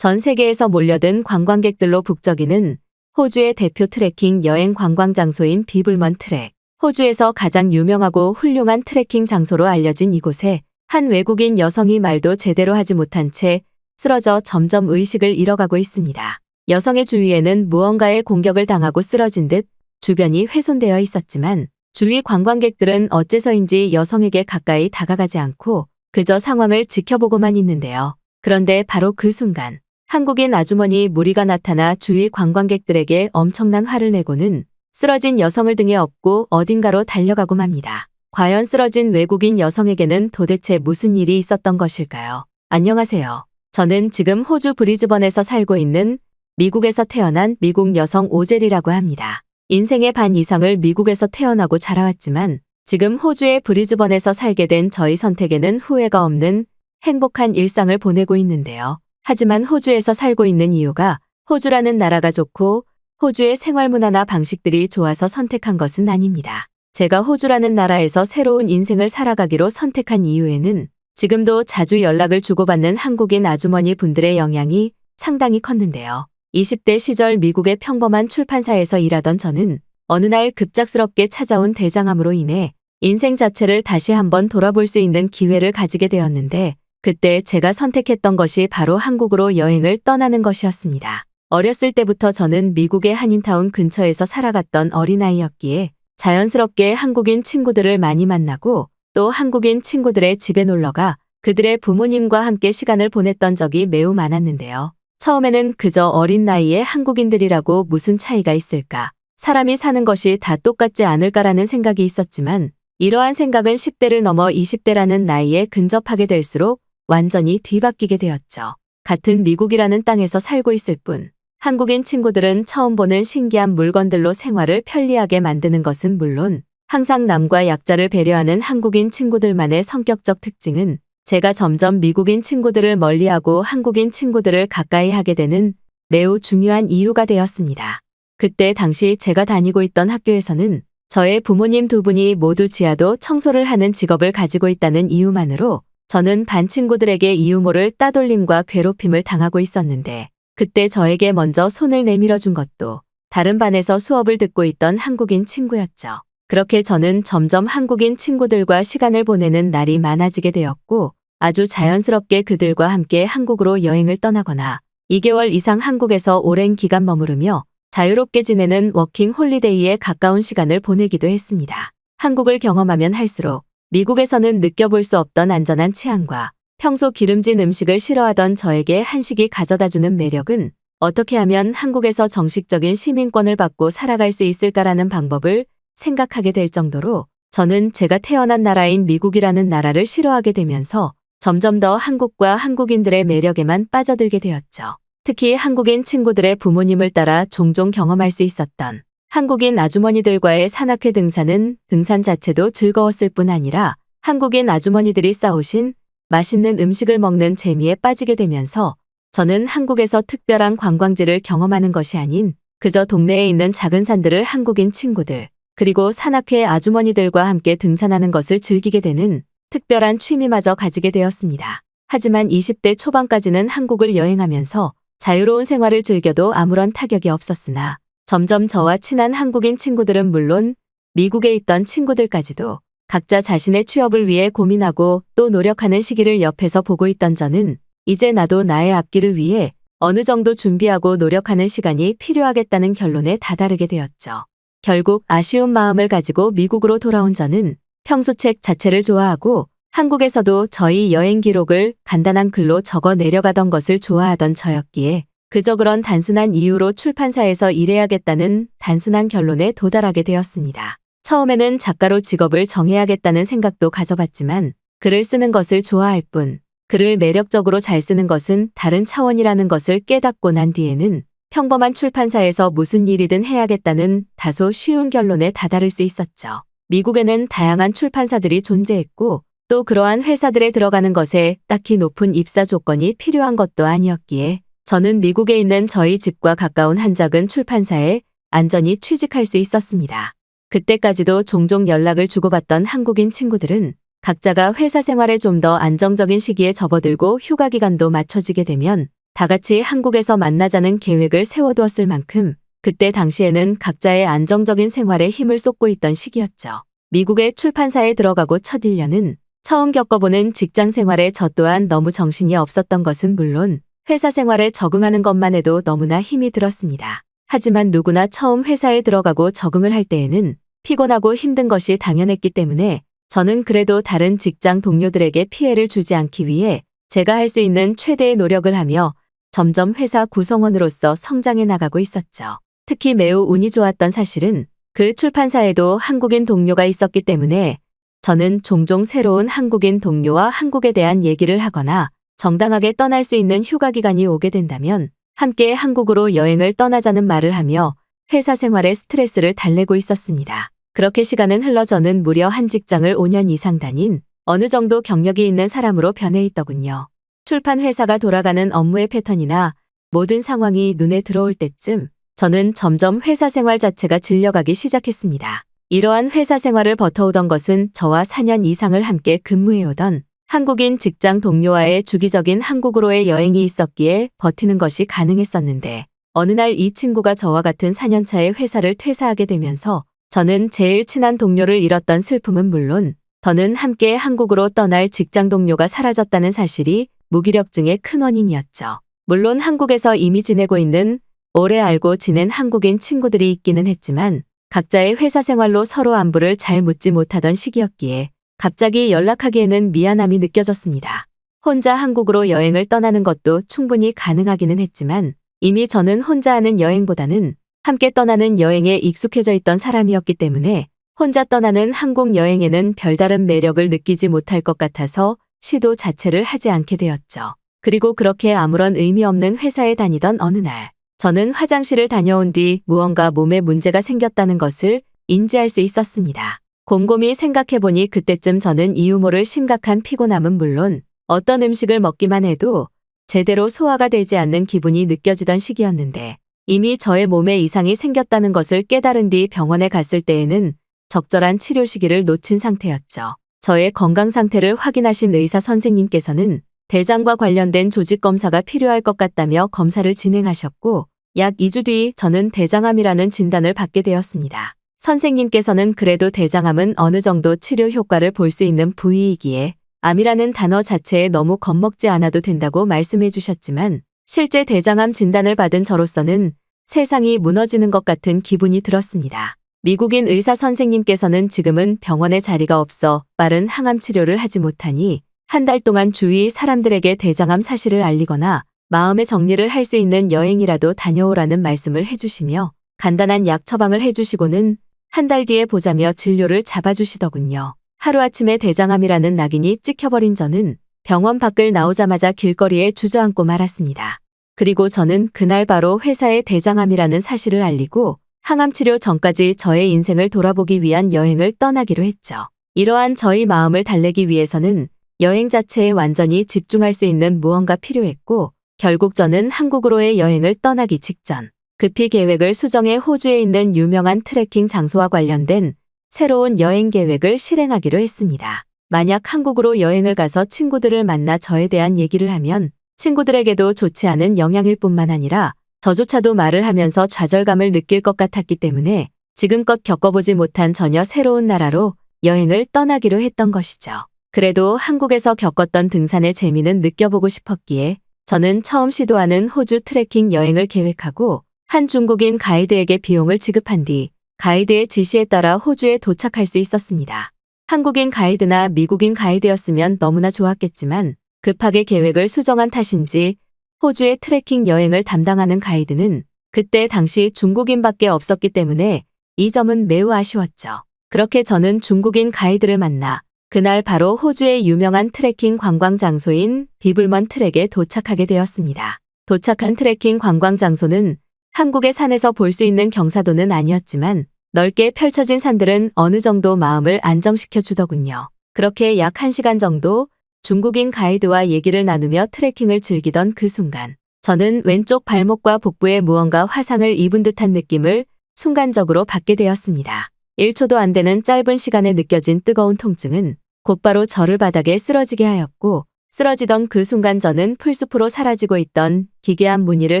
전 세계에서 몰려든 관광객들로 북적이는 호주의 대표 트레킹 여행 관광 장소인 비블먼 트랙. 호주에서 가장 유명하고 훌륭한 트레킹 장소로 알려진 이곳에 한 외국인 여성이 말도 제대로 하지 못한 채 쓰러져 점점 의식을 잃어가고 있습니다. 여성의 주위에는 무언가에 공격을 당하고 쓰러진 듯 주변이 훼손되어 있었지만 주위 관광객들은 어째서인지 여성에게 가까이 다가가지 않고 그저 상황을 지켜보고만 있는데요. 그런데 바로 그 순간 한국인 아주머니 무리가 나타나 주위 관광객들에게 엄청난 화를 내고는 쓰러진 여성을 등에 업고 어딘가로 달려가고 맙니다. 과연 쓰러진 외국인 여성에게는 도대체 무슨 일이 있었던 것일까요? 안녕하세요. 저는 지금 호주 브리즈번에서 살고 있는 미국에서 태어난 미국 여성 오젤이라고 합니다. 인생의 반 이상을 미국에서 태어나고 자라왔지만 지금 호주의 브리즈번에서 살게 된 저희 선택에는 후회가 없는 행복한 일상을 보내고 있는데요. 하지만 호주에서 살고 있는 이유가 호주라는 나라가 좋고 호주의 생활 문화나 방식들이 좋아서 선택한 것은 아닙니다. 제가 호주라는 나라에서 새로운 인생을 살아가기로 선택한 이유에는 지금도 자주 연락을 주고받는 한국인 아주머니 분들의 영향이 상당히 컸는데요. 20대 시절 미국의 평범한 출판사에서 일하던 저는 어느 날 급작스럽게 찾아온 대장암으로 인해 인생 자체를 다시 한번 돌아볼 수 있는 기회를 가지게 되었는데 그때 제가 선택했던 것이 바로 한국으로 여행을 떠나는 것이었습니다. 어렸을 때부터 저는 미국의 한인타운 근처에서 살아갔던 어린아이였기에 자연스럽게 한국인 친구들을 많이 만나고 또 한국인 친구들의 집에 놀러가 그들의 부모님과 함께 시간을 보냈던 적이 매우 많았는데요. 처음에는 그저 어린 나이에 한국인들이라고 무슨 차이가 있을까? 사람이 사는 것이 다 똑같지 않을까라는 생각이 있었지만 이러한 생각은 10대를 넘어 20대라는 나이에 근접하게 될수록 완전히 뒤바뀌게 되었죠. 같은 미국이라는 땅에서 살고 있을 뿐 한국인 친구들은 처음 보는 신기한 물건들로 생활을 편리하게 만드는 것은 물론 항상 남과 약자를 배려하는 한국인 친구들만의 성격적 특징은 제가 점점 미국인 친구들을 멀리하고 한국인 친구들을 가까이 하게 되는 매우 중요한 이유가 되었습니다. 그때 당시 제가 다니고 있던 학교에서는 저의 부모님 두 분이 모두 지하도 청소를 하는 직업을 가지고 있다는 이유만으로 저는 반 친구들에게 이유 모를 따돌림과 괴롭힘을 당하고 있었는데 그때 저에게 먼저 손을 내밀어 준 것도 다른 반에서 수업을 듣고 있던 한국인 친구였죠. 그렇게 저는 점점 한국인 친구들과 시간을 보내는 날이 많아지게 되었고 아주 자연스럽게 그들과 함께 한국으로 여행을 떠나거나 2개월 이상 한국에서 오랜 기간 머무르며 자유롭게 지내는 워킹 홀리데이에 가까운 시간을 보내기도 했습니다. 한국을 경험하면 할수록 미국에서는 느껴볼 수 없던 안전한 치안과 평소 기름진 음식을 싫어하던 저에게 한식이 가져다주는 매력은 어떻게 하면 한국에서 정식적인 시민권을 받고 살아갈 수 있을까라는 방법을 생각하게 될 정도로 저는 제가 태어난 나라인 미국이라는 나라를 싫어하게 되면서 점점 더 한국과 한국인들의 매력에만 빠져들게 되었죠. 특히 한국인 친구들의 부모님을 따라 종종 경험할 수 있었던 한국인 아주머니들과의 산악회 등산은 등산 자체도 즐거웠을 뿐 아니라 한국인 아주머니들이 싸오신 맛있는 음식을 먹는 재미에 빠지게 되면서 저는 한국에서 특별한 관광지를 경험하는 것이 아닌 그저 동네에 있는 작은 산들을 한국인 친구들 그리고 산악회 아주머니들과 함께 등산하는 것을 즐기게 되는 특별한 취미마저 가지게 되었습니다. 하지만 20대 초반까지는 한국을 여행하면서 자유로운 생활을 즐겨도 아무런 타격이 없었으나 점점 저와 친한 한국인 친구들은 물론 미국에 있던 친구들까지도 각자 자신의 취업을 위해 고민하고 또 노력하는 시기를 옆에서 보고 있던 저는 이제 나도 나의 앞길을 위해 어느 정도 준비하고 노력하는 시간이 필요하겠다는 결론에 다다르게 되었죠. 결국 아쉬운 마음을 가지고 미국으로 돌아온 저는 평소 책 자체를 좋아하고 한국에서도 저희 여행 기록을 간단한 글로 적어 내려가던 것을 좋아하던 저였기에 그저 그런 단순한 이유로 출판사에서 일해야겠다는 단순한 결론에 도달하게 되었습니다. 처음에는 작가로 직업을 정해야겠다는 생각도 가져봤지만 글을 쓰는 것을 좋아할 뿐 글을 매력적으로 잘 쓰는 것은 다른 차원이라는 것을 깨닫고 난 뒤에는 평범한 출판사에서 무슨 일이든 해야겠다는 다소 쉬운 결론에 다다를 수 있었죠. 미국에는 다양한 출판사들이 존재했고 또 그러한 회사들에 들어가는 것에 딱히 높은 입사 조건이 필요한 것도 아니었기에 저는 미국에 있는 저희 집과 가까운 한 작은 출판사에 안전히 취직할 수 있었습니다. 그때까지도 종종 연락을 주고받던 한국인 친구들은 각자가 회사 생활에 좀 더 안정적인 시기에 접어들고 휴가 기간도 맞춰지게 되면 다 같이 한국에서 만나자는 계획을 세워두었을 만큼 그때 당시에는 각자의 안정적인 생활에 힘을 쏟고 있던 시기였죠. 미국의 출판사에 들어가고 첫 1년은 처음 겪어보는 직장 생활에 저 또한 너무 정신이 없었던 것은 물론 회사 생활에 적응하는 것만 해도 너무나 힘이 들었습니다. 하지만 누구나 처음 회사에 들어가고 적응을 할 때에는 피곤하고 힘든 것이 당연했기 때문에 저는 그래도 다른 직장 동료들에게 피해를 주지 않기 위해 제가 할 수 있는 최대의 노력을 하며 점점 회사 구성원으로서 성장해 나가고 있었죠. 특히 매우 운이 좋았던 사실은 그 출판사에도 한국인 동료가 있었기 때문에 저는 종종 새로운 한국인 동료와 한국에 대한 얘기를 하거나 정당하게 떠날 수 있는 휴가 기간이 오게 된다면 함께 한국으로 여행을 떠나자는 말을 하며 회사 생활의 스트레스를 달래고 있었습니다. 그렇게 시간은 흘러 저는 무려 한 직장을 5년 이상 다닌 어느 정도 경력이 있는 사람으로 변해 있더군요. 출판 회사가 돌아가는 업무의 패턴이나 모든 상황이 눈에 들어올 때쯤 저는 점점 회사 생활 자체가 질려가기 시작했습니다. 이러한 회사 생활을 버텨오던 것은 저와 4년 이상을 함께 근무해오던 한국인 직장 동료와의 주기적인 한국으로의 여행이 있었기에 버티는 것이 가능했었는데 어느 날 이 친구가 저와 같은 4년차의 회사를 퇴사하게 되면서 저는 제일 친한 동료를 잃었던 슬픔은 물론 더는 함께 한국으로 떠날 직장 동료가 사라졌다는 사실이 무기력증의 큰 원인이었죠. 물론 한국에서 이미 지내고 있는 오래 알고 지낸 한국인 친구들이 있기는 했지만 각자의 회사 생활로 서로 안부를 잘 묻지 못하던 시기였기에 갑자기 연락하기에는 미안함이 느껴졌습니다. 혼자 한국으로 여행을 떠나는 것도 충분히 가능하기는 했지만 이미 저는 혼자 하는 여행보다는 함께 떠나는 여행에 익숙해져 있던 사람이었기 때문에 혼자 떠나는 한국 여행에는 별다른 매력을 느끼지 못할 것 같아서 시도 자체를 하지 않게 되었죠. 그리고 그렇게 아무런 의미 없는 회사에 다니던 어느 날 저는 화장실을 다녀온 뒤 무언가 몸에 문제가 생겼다는 것을 인지할 수 있었습니다. 곰곰이 생각해보니 그때쯤 저는 이유 모를 심각한 피곤함은 물론 어떤 음식을 먹기만 해도 제대로 소화가 되지 않는 기분이 느껴지던 시기였는데 이미 저의 몸에 이상이 생겼다는 것을 깨달은 뒤 병원에 갔을 때에는 적절한 치료 시기를 놓친 상태였죠. 저의 건강 상태를 확인하신 의사 선생님께서는 대장과 관련된 조직 검사가 필요할 것 같다며 검사를 진행하셨고 약 2주 뒤 저는 대장암이라는 진단을 받게 되었습니다. 선생님께서는 그래도 대장암은 어느 정도 치료 효과를 볼 수 있는 부위이기에 암이라는 단어 자체에 너무 겁먹지 않아도 된다고 말씀해 주셨지만 실제 대장암 진단을 받은 저로서는 세상이 무너지는 것 같은 기분이 들었습니다. 미국인 의사 선생님께서는 지금은 병원에 자리가 없어 빠른 항암 치료를 하지 못하니 한 달 동안 주위 사람들에게 대장암 사실을 알리거나 마음의 정리를 할 수 있는 여행이라도 다녀오라는 말씀을 해주시며 간단한 약 처방을 해주시고는 한 달 뒤에 보자며 진료를 잡아주시더군요. 하루아침에 대장암이라는 낙인이 찍혀버린 저는 병원 밖을 나오자마자 길거리에 주저앉고 말았습니다. 그리고 저는 그날 바로 회사에 대장암이라는 사실을 알리고 항암치료 전까지 저의 인생을 돌아보기 위한 여행을 떠나기로 했죠. 이러한 저희 마음을 달래기 위해서는 여행 자체에 완전히 집중할 수 있는 무언가 필요했고 결국 저는 한국으로의 여행을 떠나기 직전 급히 계획을 수정해 호주에 있는 유명한 트레킹 장소와 관련된 새로운 여행 계획을 실행하기로 했습니다. 만약 한국으로 여행을 가서 친구들을 만나 저에 대한 얘기를 하면 친구들에게도 좋지 않은 영향일 뿐만 아니라 저조차도 말을 하면서 좌절감을 느낄 것 같았기 때문에 지금껏 겪어보지 못한 전혀 새로운 나라로 여행을 떠나기로 했던 것이죠. 그래도 한국에서 겪었던 등산의 재미는 느껴보고 싶었기에 저는 처음 시도하는 호주 트레킹 여행을 계획하고 한 중국인 가이드에게 비용을 지급한 뒤 가이드의 지시에 따라 호주에 도착할 수 있었습니다. 한국인 가이드나 미국인 가이드였으면 너무나 좋았겠지만 급하게 계획을 수정한 탓인지 호주의 트레킹 여행을 담당하는 가이드는 그때 당시 중국인밖에 없었기 때문에 이 점은 매우 아쉬웠죠. 그렇게 저는 중국인 가이드를 만나 그날 바로 호주의 유명한 트레킹 관광 장소인 비블먼 트랙에 도착하게 되었습니다. 도착한 트레킹 관광 장소는 한국의 산에서 볼 수 있는 경사도는 아니었지만 넓게 펼쳐진 산들은 어느 정도 마음을 안정시켜 주더군요. 그렇게 약 1시간 정도 중국인 가이드와 얘기를 나누며 트레킹을 즐기던 그 순간 저는 왼쪽 발목과 복부에 무언가 화상을 입은 듯한 느낌을 순간적으로 받게 되었습니다. 1초도 안 되는 짧은 시간에 느껴진 뜨거운 통증은 곧바로 저를 바닥에 쓰러지게 하였고 쓰러지던 그 순간 저는 풀숲으로 사라지고 있던 기괴한 무늬를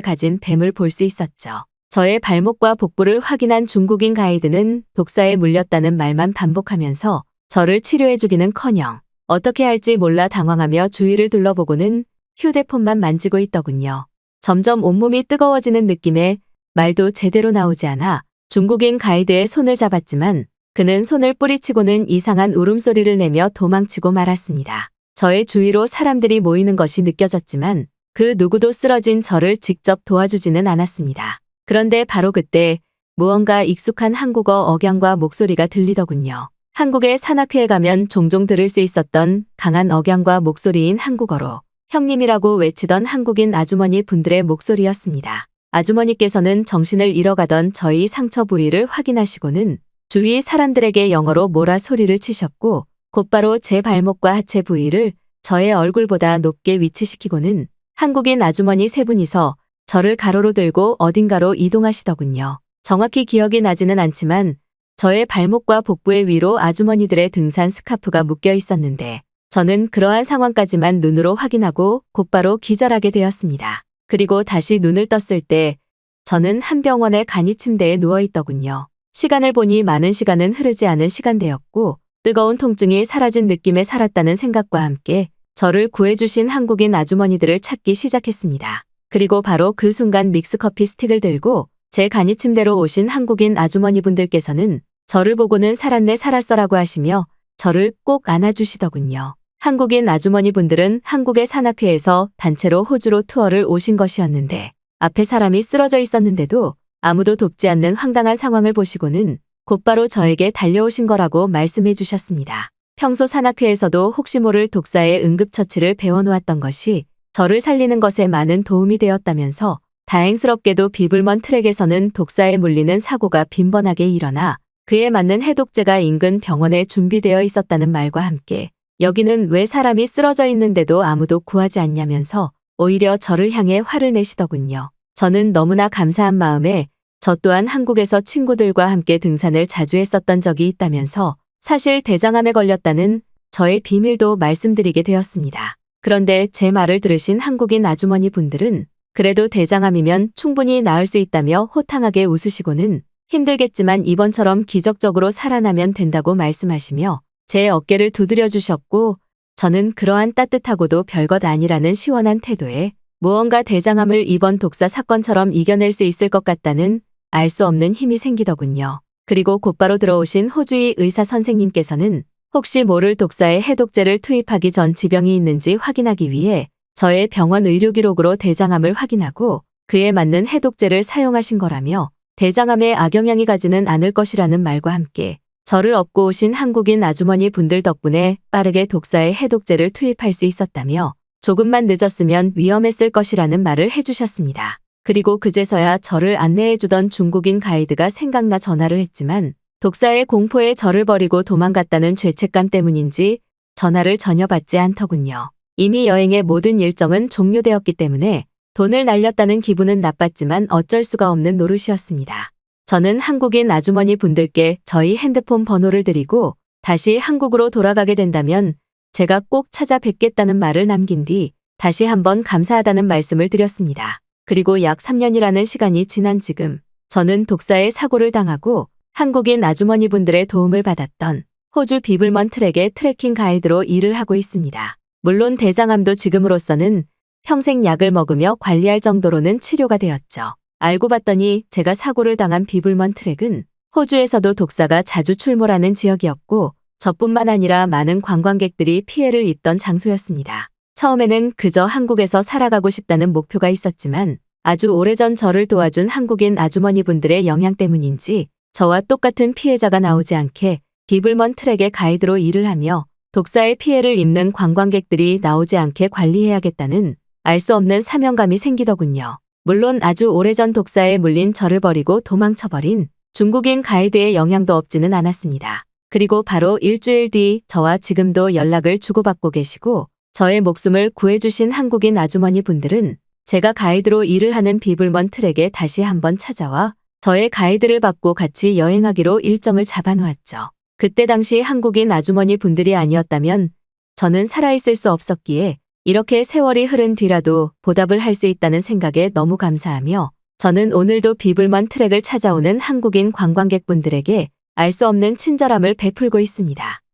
가진 뱀을 볼 수 있었죠. 저의 발목과 복부를 확인한 중국인 가이드는 독사에 물렸다는 말만 반복하면서 저를 치료해주기는커녕 어떻게 할지 몰라 당황하며 주위를 둘러보고는 휴대폰만 만지고 있더군요. 점점 온몸이 뜨거워지는 느낌에 말도 제대로 나오지 않아 중국인 가이드의 손을 잡았지만 그는 손을 뿌리치고는 이상한 울음소리를 내며 도망치고 말았습니다. 저의 주위로 사람들이 모이는 것이 느껴졌지만 그 누구도 쓰러진 저를 직접 도와주지는 않았습니다. 그런데 바로 그때 무언가 익숙한 한국어 억양과 목소리가 들리더군요. 한국의 산악회에 가면 종종 들을 수 있었던 강한 억양과 목소리인 한국어로 형님이라고 외치던 한국인 아주머니 분들의 목소리였습니다. 아주머니께서는 정신을 잃어가던 저희 상처 부위를 확인하시고는 주위 사람들에게 영어로 뭐라 소리를 치셨고 곧바로 제 발목과 하체 부위를 저의 얼굴보다 높게 위치시키고는 한국인 아주머니 세 분이서 저를 가로로 들고 어딘가로 이동하시더군요. 정확히 기억이 나지는 않지만 저의 발목과 복부의 위로 아주머니들의 등산 스카프가 묶여 있었는데 저는 그러한 상황까지만 눈으로 확인하고 곧바로 기절하게 되었습니다. 그리고 다시 눈을 떴을 때 저는 한 병원의 간이 침대에 누워 있더군요. 시간을 보니 많은 시간은 흐르지 않은 시간대였고 뜨거운 통증이 사라진 느낌에 살았다는 생각과 함께 저를 구해주신 한국인 아주머니들을 찾기 시작했습니다. 그리고 바로 그 순간 믹스커피 스틱을 들고 제 간이 침대로 오신 한국인 아주머니분들께서는 저를 보고는 살았네 살았어라고 하시며 저를 꼭 안아주시더군요. 한국인 아주머니분들은 한국의 산악회에서 단체로 호주로 투어를 오신 것이었는데 앞에 사람이 쓰러져 있었는데도 아무도 돕지 않는 황당한 상황을 보시고는 곧바로 저에게 달려오신 거라고 말씀해 주셨습니다. 평소 산악회에서도 혹시 모를 독사의 응급처치를 배워놓았던 것이 저를 살리는 것에 많은 도움이 되었다면서 다행스럽게도 비블먼 트랙에서는 독사에 물리는 사고가 빈번하게 일어나 그에 맞는 해독제가 인근 병원에 준비되어 있었다는 말과 함께 여기는 왜 사람이 쓰러져 있는데도 아무도 구하지 않냐면서 오히려 저를 향해 화를 내시더군요. 저는 너무나 감사한 마음에 저 또한 한국에서 친구들과 함께 등산을 자주 했었던 적이 있다면서 사실 대장암에 걸렸다는 저의 비밀도 말씀드리게 되었습니다. 그런데 제 말을 들으신 한국인 아주머니 분들은 그래도 대장암이면 충분히 나을 수 있다며 호탕하게 웃으시고는 힘들겠지만 이번처럼 기적적으로 살아나면 된다고 말씀하시며 제 어깨를 두드려 주셨고 저는 그러한 따뜻하고도 별것 아니라는 시원한 태도에 무언가 대장암을 이번 독사 사건처럼 이겨낼 수 있을 것 같다는 알 수 없는 힘이 생기더군요. 그리고 곧바로 들어오신 호주의 의사 선생님께서는 혹시 모를 독사에 해독제를 투입하기 전 지병이 있는지 확인하기 위해 저의 병원 의료 기록으로 대장암을 확인하고 그에 맞는 해독제를 사용하신 거라며 대장암에 악영향이 가지는 않을 것이라는 말과 함께 저를 업고 오신 한국인 아주머니 분들 덕분에 빠르게 독사에 해독제를 투입할 수 있었다며 조금만 늦었으면 위험했을 것이라는 말을 해주셨습니다. 그리고 그제서야 저를 안내해주던 중국인 가이드가 생각나 전화를 했지만 독사의 공포에 저를 버리고 도망갔다는 죄책감 때문인지 전화를 전혀 받지 않더군요. 이미 여행의 모든 일정은 종료되었기 때문에 돈을 날렸다는 기분은 나빴지만 어쩔 수가 없는 노릇이었습니다. 저는 한국인 아주머니 분들께 저희 핸드폰 번호를 드리고 다시 한국으로 돌아가게 된다면 제가 꼭 찾아뵙겠다는 말을 남긴 뒤 다시 한번 감사하다는 말씀을 드렸습니다. 그리고 약 3년이라는 시간이 지난 지금 저는 독사의 사고를 당하고 한국인 아주머니 분들의 도움을 받았던 호주 비블먼 트랙의 트레킹 가이드로 일을 하고 있습니다. 물론 대장암도 지금으로서는 평생 약을 먹으며 관리할 정도로는 치료가 되었죠. 알고 봤더니 제가 사고를 당한 비블먼 트랙은 호주에서도 독사가 자주 출몰하는 지역이었고 저뿐만 아니라 많은 관광객들이 피해를 입던 장소였습니다. 처음에는 그저 한국에서 살아가고 싶다는 목표가 있었지만 아주 오래전 저를 도와준 한국인 아주머니 분들의 영향 때문인지 저와 똑같은 피해자가 나오지 않게 비블먼 트랙의 가이드로 일을 하며 독사의 피해를 입는 관광객들이 나오지 않게 관리해야겠다는 알 수 없는 사명감이 생기더군요. 물론 아주 오래전 독사에 물린 저를 버리고 도망쳐버린 중국인 가이드의 영향도 없지는 않았습니다. 그리고 바로 일주일 뒤 저와 지금도 연락을 주고받고 계시고 저의 목숨을 구해주신 한국인 아주머니 분들은 제가 가이드로 일을 하는 비블먼 트랙에 다시 한번 찾아와 저의 가이드를 받고 같이 여행하기로 일정을 잡아놓았죠. 그때 당시 한국인 아주머니 분들이 아니었다면 저는 살아있을 수 없었기에 이렇게 세월이 흐른 뒤라도 보답을 할 수 있다는 생각에 너무 감사하며 저는 오늘도 비블먼 트랙을 찾아오는 한국인 관광객분들에게 알 수 없는 친절함을 베풀고 있습니다.